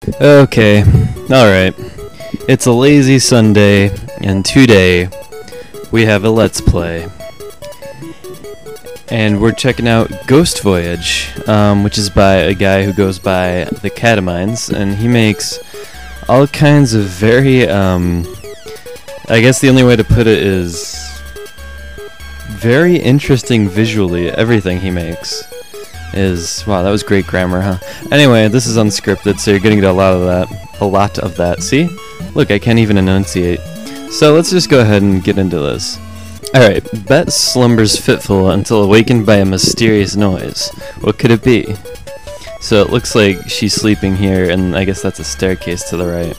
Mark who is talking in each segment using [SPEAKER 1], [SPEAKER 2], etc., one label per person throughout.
[SPEAKER 1] Okay, alright. It's a lazy Sunday, and today we have a Let's Play. And we're checking out Ghost Voyage, which is by a guy who goes by thecatamites, and he makes all kinds of very, I guess the only way to put it is very interesting visually. Everything he makes is, wow, that was great grammar, huh? Anyway, this is unscripted, so you're gonna get a lot of that. See? Look, I can't even enunciate. So let's just go ahead and get into this. Alright, Bet slumbers fitful until awakened by a mysterious noise. What could it be? So it looks like she's sleeping here, and I guess that's a staircase to the right.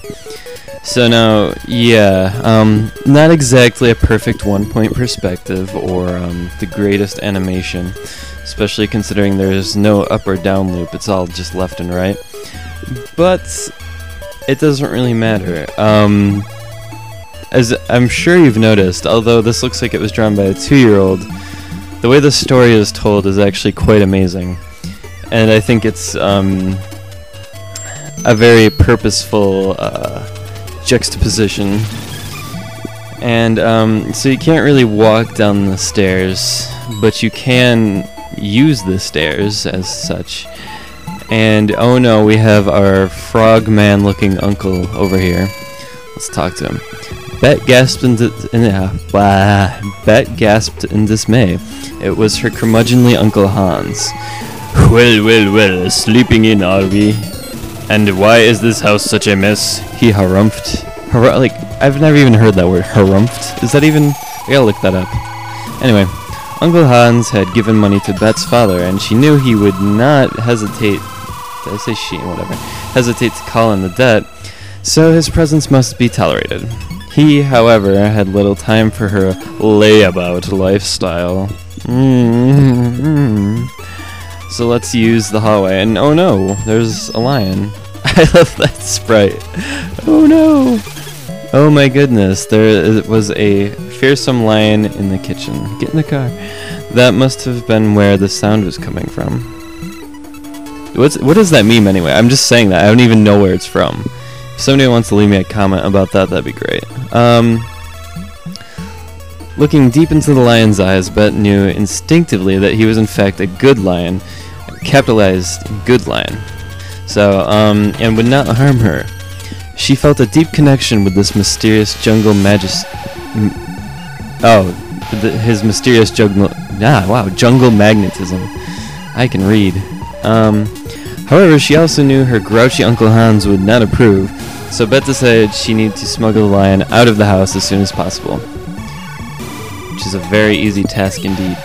[SPEAKER 1] So now, yeah, not exactly a perfect one-point perspective or the greatest animation, especially considering there's no up or down loop, it's all just left and right. But it doesn't really matter. As I'm sure you've noticed, although this looks like it was drawn by a 2-year-old, the way the story is told is actually quite amazing. And I think it's a very purposeful juxtaposition. And so you can't really walk down the stairs, but you can use the stairs as such. And oh no, we have our frogman looking uncle over here. Let's talk to him. Bet gasped in dismay. It was her curmudgeonly Uncle Hans. Well, sleeping in, are we? And why is this house such a mess? He harumphed. Like, I've never even heard that word, harumphed. Is that even? I gotta look that up. Anyway, Uncle Hans had given money to Bet's father, and she knew he would not hesitate. Did I say she? Whatever. Hesitate to call in the debt, so his presence must be tolerated. He, however, had little time for her layabout lifestyle. So let's use the hallway, and oh no, there's a lion. I love that sprite. Oh no! Oh my goodness, there was a fearsome lion in the kitchen. Get in the car. That must have been where the sound was coming from. What does that mean anyway? I'm just saying that. I don't even know where it's from. If somebody wants to leave me a comment about that, that'd be great. Looking deep into the lion's eyes, Bet knew instinctively that he was in fact a good lion, a capitalized good lion. So, and would not harm her. She felt a deep connection with this mysterious jungle his mysterious jungle magnetism. I can read. However, she also knew her grouchy Uncle Hans would not approve, so Bet decided she needed to smuggle the lion out of the house as soon as possible. Which is a very easy task indeed.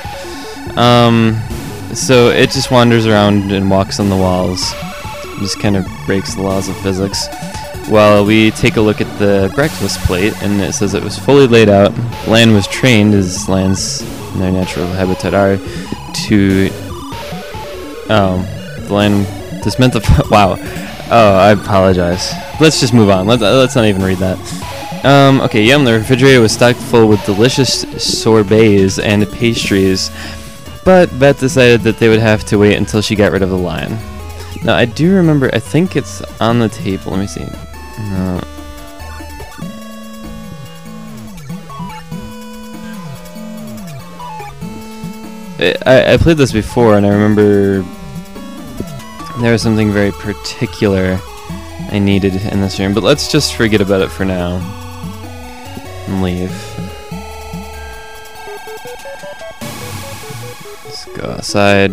[SPEAKER 1] So it just wanders around and walks on the walls. Just kind of breaks the laws of physics. While we take a look at the breakfast plate, and it says it was fully laid out. Lion was trained, as lions in their natural habitat are, to... the lion... This meant the... Wow. Oh, I apologize. Let's just move on. Let's not even read that. Okay, yum, the refrigerator was stocked full with delicious sorbets and pastries, but Bet decided that they would have to wait until she got rid of the lion. Now, I do remember, I think it's on the table. Let me see. No. I played this before, and I remember there was something very particular I needed in this room, but let's just forget about it for now and leave. Let's go outside,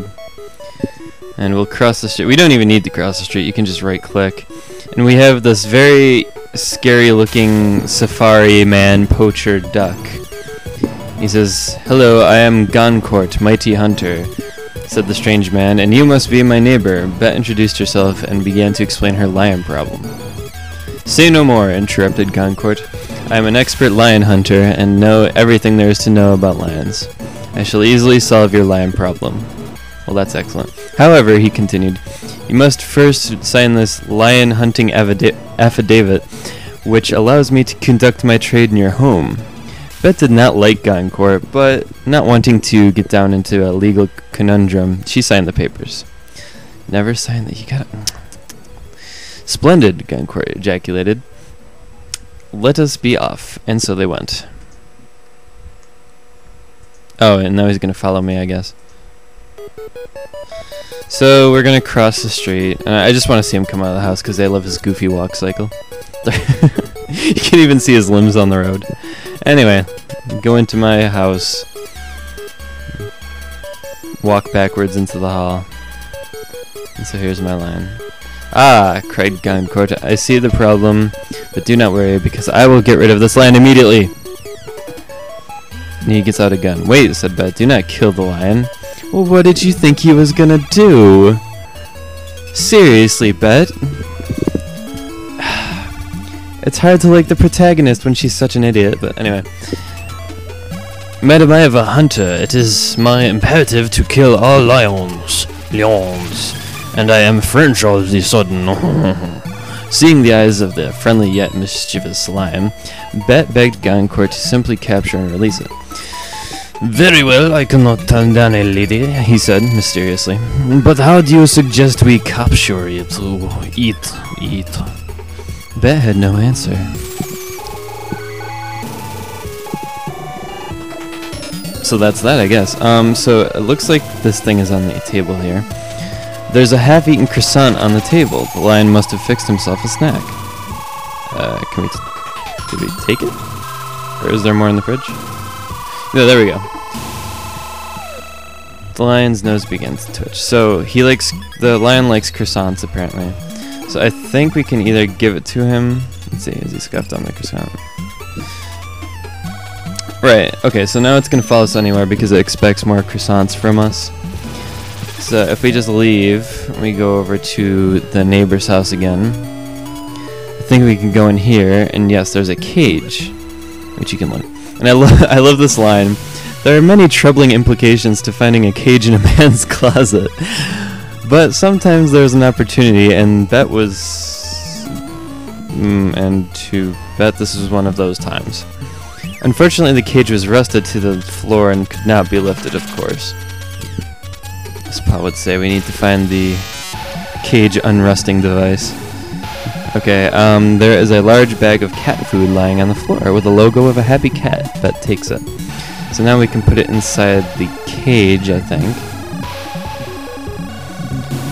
[SPEAKER 1] and we'll cross the street. We don't even need to cross the street, you can just right click. And we have this very scary looking safari man poacher duck. He says, "Hello, I am Guncort, mighty hunter," said the strange man, "and you must be my neighbor." Bet introduced herself and began to explain her lion problem. "Say no more," interrupted Guncort. "I am an expert lion hunter and know everything there is to know about lions. I shall easily solve your lion problem." Well, that's excellent. "However," he continued, "you must first sign this lion hunting affidavit, which allows me to conduct my trade in your home." Bet did not like Guncort, but not wanting to get down into a legal conundrum, she signed the papers. Never sign that. You gotta... Splendid, Guncort ejaculated. Let us be off. And so they went. Oh, and now he's going to follow me, I guess. So we're going to cross the street. And I just want to see him come out of the house because I love his goofy walk cycle. You can even see his limbs on the road. Anyway, go into my house. Walk backwards into the hall. And so here's my line. Ah, cried Guncort, I see the problem, but do not worry, because I will get rid of this lion immediately. And he gets out a gun. Wait, said Bet, do not kill the lion. Well, what did you think he was gonna do? Seriously, Bet? It's hard to like the protagonist when she's such an idiot, but anyway. Madam, I am a hunter. It is my imperative to kill all lions. And I am French all of the sudden. Seeing the eyes of the friendly yet mischievous lion, Bet begged Guncort to simply capture and release it. Very well, I cannot turn down a lady, he said mysteriously. But how do you suggest we capture it to eat? Bet had no answer. So that's that, I guess. So it looks like this thing is on the table here. There's a half-eaten croissant on the table. The lion must have fixed himself a snack. Did we take it? Or is there more in the fridge? No, there we go. The lion's nose begins to twitch. So the lion likes croissants apparently. So I think we can either give it to him. Let's see, is he scuffed on the croissant? Right, okay, so now it's gonna follow us anywhere because it expects more croissants from us. So if we just leave, we go over to the neighbor's house again. I think we can go in here, and yes, there's a cage, which you can look. And I love this line. There are many troubling implications to finding a cage in a man's closet, but sometimes there's an opportunity, and Bet was, and to Bet this was one of those times. Unfortunately, the cage was rusted to the floor and could not be lifted, of course. Spot would say we need to find the cage unrusting device. Okay, there is a large bag of cat food lying on the floor with a logo of a happy cat. Bet takes it. So now we can put it inside the cage, I think.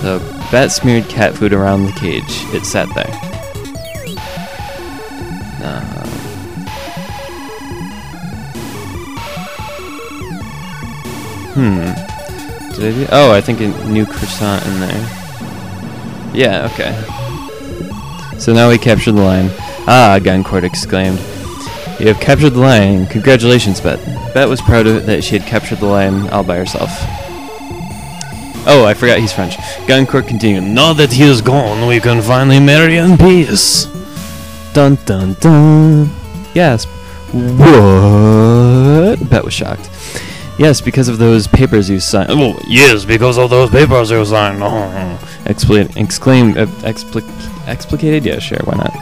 [SPEAKER 1] So Bet smeared cat food around the cage. It sat there. Did I do? Oh, I think a new croissant in there. Yeah, okay. So now we captured the lion. Ah, Guncort exclaimed. You have captured the lion. Congratulations, Bet. Bet was proud of it that she had captured the lion all by herself. Oh, I forgot he's French. Guncort continued. Now that he is gone, we can finally marry in peace. Dun dun dun. Gasp. What? Bet was shocked. Yes, because of those papers you signed. Oh, yes, because of those papers you signed. Oh. Exclaimed. Explicated? Yeah, sure, why not?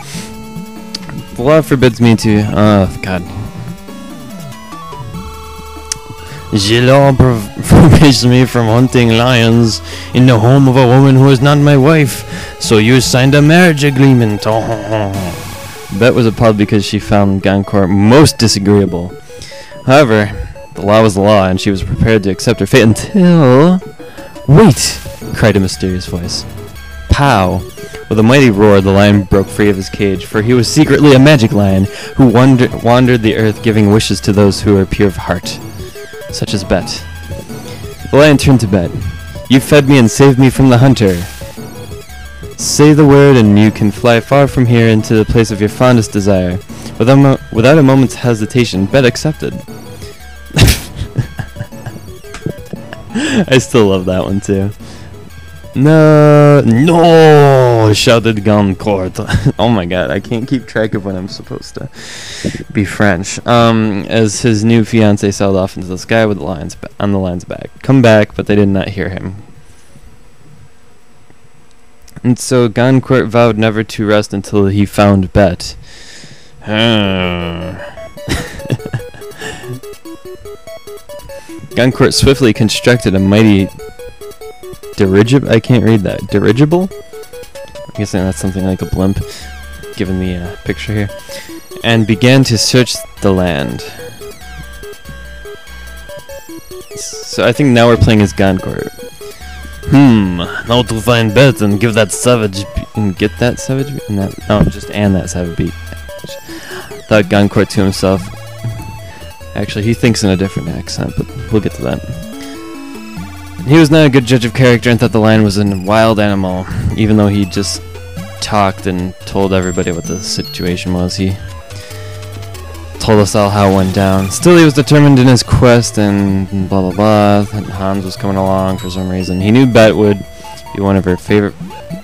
[SPEAKER 1] The law forbids me to. Oh, God. The law forbids me from hunting lions in the home of a woman who is not my wife. So you signed a marriage agreement. Oh. Bet was appalled because she found Guncort most disagreeable. However, the law was the law, and she was prepared to accept her fate until... Wait! Cried a mysterious voice. Pow! With a mighty roar, the lion broke free of his cage, for he was secretly a magic lion who wandered the earth giving wishes to those who are pure of heart, such as Bet. The lion turned to Bet. You fed me and saved me from the hunter. Say the word and you can fly far from here into the place of your fondest desire. Without a moment's hesitation, Bet accepted. I still love that one too. No! Shouted Guncort. Oh my god, I can't keep track of when I'm supposed to be French. As his new fiancée sailed off into the sky with the lions on the lion's back. Come back, but they did not hear him. And so Guncort vowed never to rest until he found Bet. Guncort swiftly constructed a mighty dirigible? I can't read that. Dirigible? guessing that's something like a blimp, given the picture here. And began to search the land. So I think now we're playing as Guncort. Now to find Bet and give that savage and get that savage beat? And that savage beat. Thought Guncort to himself. Actually, he thinks in a different accent, but we'll get to that. He was not a good judge of character and thought the lion was a wild animal, even though he just talked and told everybody what the situation was. He told us all how it went down. Still, he was determined in his quest and blah blah blah. And Hans was coming along for some reason. He knew Bet would be one of her favorite,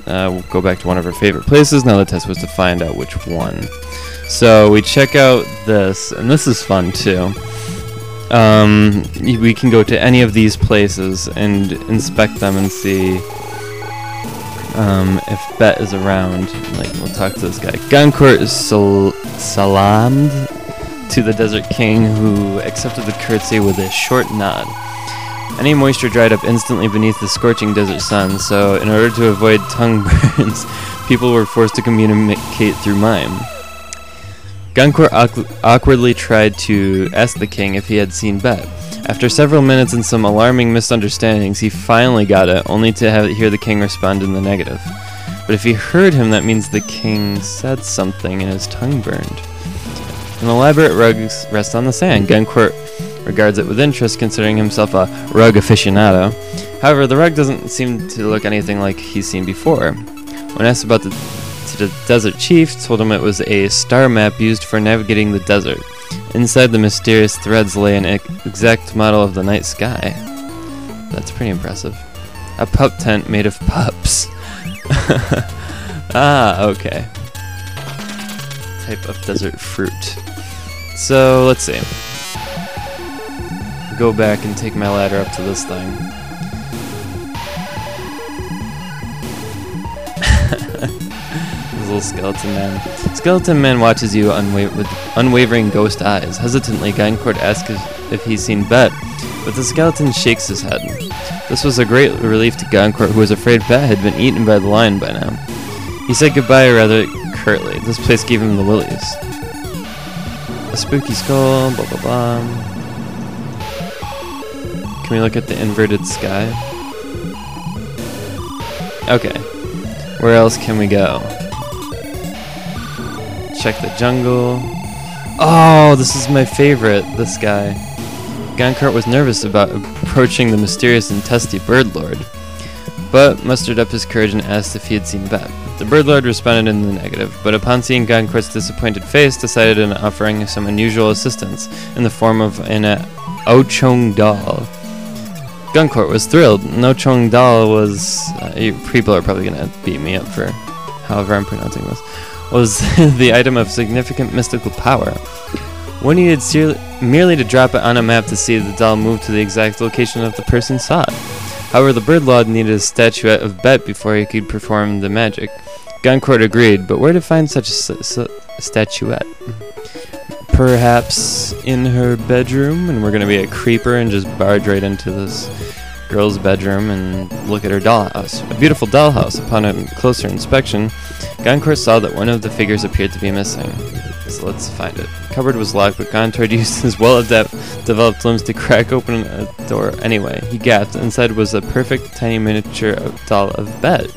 [SPEAKER 1] go back to one of her favorite places. Now the test was to find out which one. So we check out this, and this is fun too. We can go to any of these places and inspect them and see if Bet is around. Like, we'll talk to this guy. Guncort is salamed to the Desert King, who accepted the courtesy with a short nod. Any moisture dried up instantly beneath the scorching desert sun, so in order to avoid tongue burns, people were forced to communicate through mime. Guncort awkwardly tried to ask the king if he had seen Bet. After several minutes and some alarming misunderstandings, he finally got it, only to hear the king respond in the negative. But if he heard him, that means the king said something and his tongue burned. An elaborate rug rests on the sand. Guncort regards it with interest, considering himself a rug aficionado. However, the rug doesn't seem to look anything like he's seen before. When asked about the desert chief, told him it was a star map used for navigating the desert. Inside the mysterious threads lay an exact model of the night sky. That's pretty impressive. A pup tent made of pups. Okay. Type of desert fruit. So, let's see. Go back and take my ladder up to this thing. Little skeleton man. Skeleton man watches you with unwavering ghost eyes. Hesitantly, Guncort asks if he's seen Bet, but the skeleton shakes his head. This was a great relief to Guncort, who was afraid Bet had been eaten by the lion by now. He said goodbye rather curtly. This place gave him the willies. A spooky skull, blah blah blah. Can we look at the inverted sky? Okay. Where else can we go? Check the jungle. Oh, this is my favorite, this guy. Guncort was nervous about approaching the mysterious and testy bird lord, but mustered up his courage and asked if he had seen Bet. The bird lord responded in the negative, but upon seeing Guncort's disappointed face, decided on offering some unusual assistance in the form of an Ochong doll. Guncort was thrilled. An Ochong doll was, people are probably going to beat me up for however I'm pronouncing this, was the item of significant mystical power. One needed merely to drop it on a map to see the doll move to the exact location of the person sought. However, the bird lord needed a statuette of Bet before he could perform the magic. Guncort agreed, but where to find such a statuette? Perhaps in her bedroom, and we're going to be a creeper and just barge right into this girl's bedroom and look at her dollhouse. A beautiful dollhouse. Upon a closer inspection, Guncort saw that one of the figures appeared to be missing. So let's find it. The cupboard was locked, but Guncort used his well-developed limbs to crack open a door anyway. He gasped. Inside was a perfect tiny miniature doll of Bet.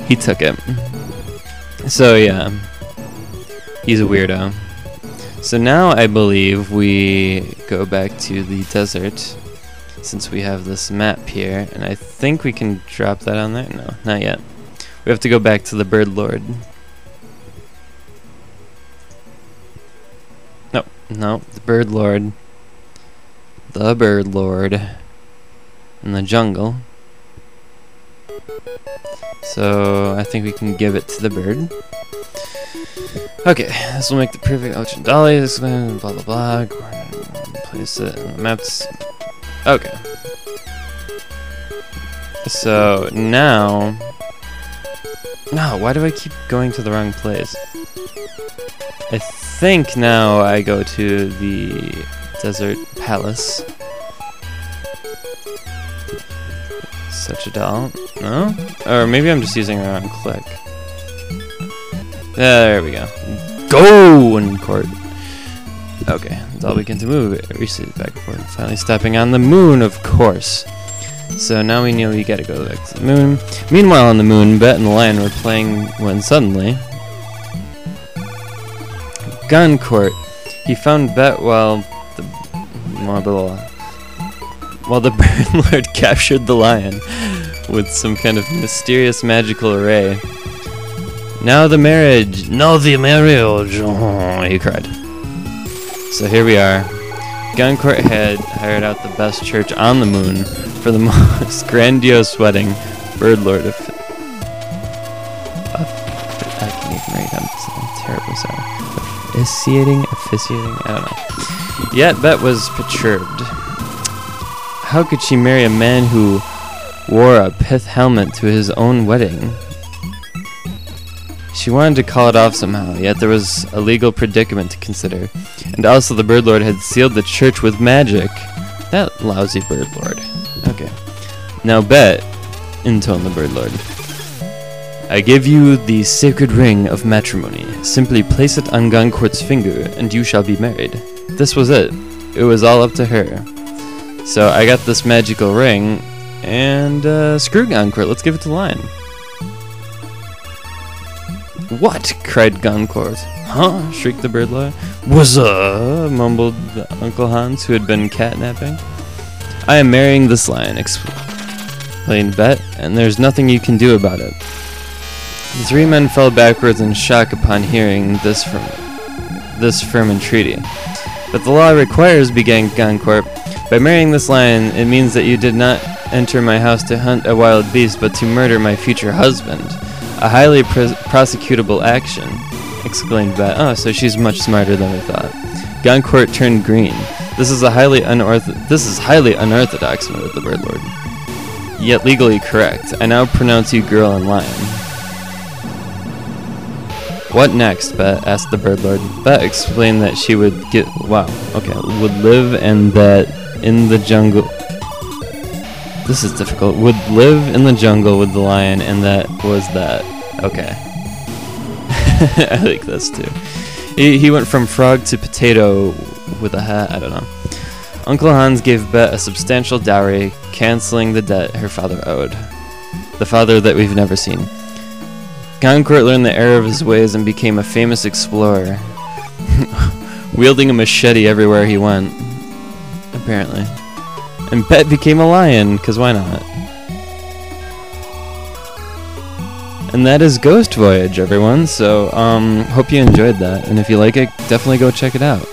[SPEAKER 1] He took it. So yeah, he's a weirdo. So now I believe we go back to the desert, since we have this map here, and I think we can drop that on there. No, not yet. We have to go back to the bird lord. No, the bird lord. The bird lord in the jungle. So I think we can give it to the bird. Okay, this will make the perfect ocean dolly. This blah blah blah. Place it in the maps. Okay. So now, no. Why do I keep going to the wrong place? I think now I go to the desert palace. Such a doll. No? Or maybe I'm just using the wrong click. There we go. Go, Guncort. Okay, that's all we can to move. Recede back and forth. Finally stopping on the moon, of course. So now we know we gotta go back to the moon. Meanwhile on the moon, Bet and the lion were playing when suddenly Guncort, he found Bet while the Bird Lord captured the lion with some kind of mysterious magical array. Now the marriage! No, the marriage! Oh, he cried. So here we are. Guncort had hired out the best church on the moon for the most grandiose wedding. Bird Lord I can't even read. I'm terribly sorry. Officiating? I don't know. Yet Bet was perturbed. How could she marry a man who wore a pith helmet to his own wedding? She wanted to call it off somehow, yet there was a legal predicament to consider. And also the Bird Lord had sealed the church with magic. That lousy Bird Lord. Okay. Now Bet, intoned the Bird Lord, I give you the sacred ring of matrimony. Simply place it on Guncort's finger, and you shall be married. This was it. It was all up to her. So I got this magical ring, and screw Guncort, let's give it to the lion. What? Cried Guncort. Huh? Shrieked the Bird Lord. Wuzza! Mumbled Uncle Hans, who had been catnapping. I am marrying this lion, explained Bet, and there's nothing you can do about it. The three men fell backwards in shock upon hearing this firm entreaty. But the law requires, began Guncort, by marrying this lion, it means that you did not enter my house to hunt a wild beast, but to murder my future husband. A highly prosecutable action, exclaimed Bet. Oh, so she's much smarter than we thought. Guncort turned green. This is highly unorthodox, noted the Bird Lord. Yet legally correct. I now pronounce you girl and lion. What next, Bet? Asked the Bird Lord. Bet explained that she would would live and that in the jungle. This is difficult. Would live in the jungle with the lion, and that was that. Okay. I like this too. He went from frog to potato with a hat. I don't know. Uncle Hans gave Bet a substantial dowry, canceling the debt her father owed. The father that we've never seen. Guncort learned the error of his ways and became a famous explorer, wielding a machete everywhere he went, apparently. And Bet became a lion, because why not? And that is Ghost Voyage, everyone, so hope you enjoyed that, and if you like it, definitely go check it out.